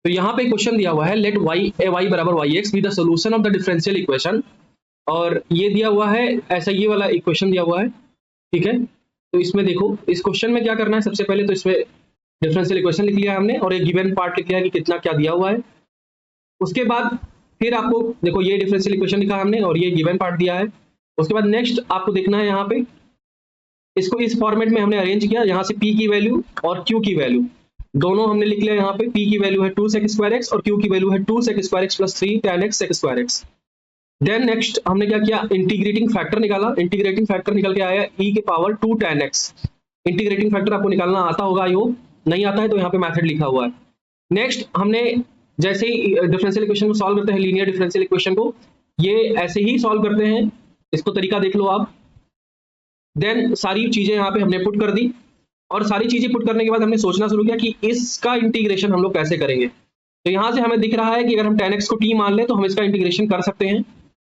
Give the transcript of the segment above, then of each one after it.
तो यहाँ पे क्वेश्चन दिया हुआ है लेट y बराबर y x be the solution of the differential equation, और ये दिया हुआ है ऐसा, ये वाला इक्वेशन दिया हुआ है, ठीक है। तो इसमें देखो इस क्वेश्चन में क्या करना है, सबसे पहले तो इसमें डिफरेंशियल इक्वेशन लिख लिया हमने और एक गिवन पार्ट लिख लिया कि कितना क्या दिया हुआ है। उसके बाद फिर आपको देखो ये डिफरेंशियल इक्वेशन लिखा हमने और ये गिवन पार्ट दिया है। उसके बाद नेक्स्ट आपको देखना है यहाँ पे, इसको इस फॉर्मेट में हमने अरेंज किया, यहाँ से p की वैल्यू और q की वैल्यू दोनों हमने लिख लिया। यहाँ पे p की वैल्यू है 2 sec स्क्वायर एक्स और q की वैल्यू है 2 sec square x plus 3 tan x sec square x. Then next हमने क्या किया, इंटीग्रेटिंग फैक्टर निकाला। इंटीग्रेटिंग फैक्टर निकल के आया e के power 2 tan x। Integrating factor आपको निकालना आता होगा, आई होप, नहीं आता है तो यहाँ पे मैथड लिखा हुआ है। नेक्स्ट हमने जैसे ही डिफरेंशियल इक्वेशन को सॉल्व करते हैं, लीनियर डिफरेंशियल इक्वेशन को, ये ऐसे ही सॉल्व करते हैं, इसको तरीका देख लो आप। देन सारी चीजें यहाँ पे हमने पुट कर दी और सारी चीजें पुट करने के बाद हमने सोचना शुरू किया कि इसका इंटीग्रेशन हम लोग कैसे करेंगे। तो यहाँ से हमें दिख रहा है कि अगर हम tan x को t मान लें तो हम इसका इंटीग्रेशन कर सकते हैं।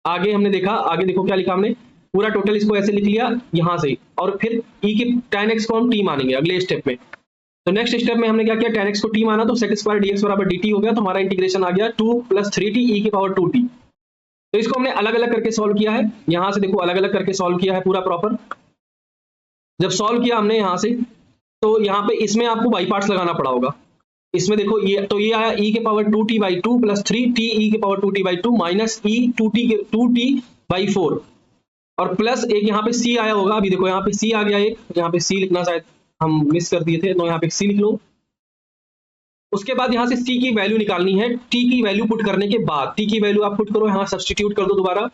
आगे हमने देखा, आगे देखो क्या लिखा हमने, पूरा टोटल इसको ऐसे लिख लिया यहाँ से, और फिर e के tan x को हम t मानेंगे अगले स्टेप में। तो नेक्स्ट स्टेप में हमने क्या किया, tan x को t माना तो sec स्क्वायर dx बराबर dt हो गया, तो हमारा इंटीग्रेशन आ गया 2 + 3t e की पावर 2t। तो इसको हमने अलग अलग करके सॉल्व किया है, यहाँ से देखो अलग अलग करके सॉल्व किया है पूरा प्रॉपर। जब सॉल्व किया हमने यहाँ से, तो यहाँ पे इसमें आपको बाई पार्ट्स लगाना पड़ा होगा। इसमें देखो ये तो ये आया e के power 2t/2 plus 3t e के power 2t/2 minus e 2t/4 और प्लस एक यहाँ पे c आया होगा। अभी देखो यहाँ पे c आ गया, एक यहाँ पे c लिखना शायद हम मिस कर दिए थे, तो यहाँ पे c लिख लो। उसके बाद यहाँ से c की वैल्यू निकालनी है, t की वैल्यू पुट करने के बाद। t की वैल्यू आप पुट करो, यहाँ सब्सटीट्यूट कर दो दोबारा,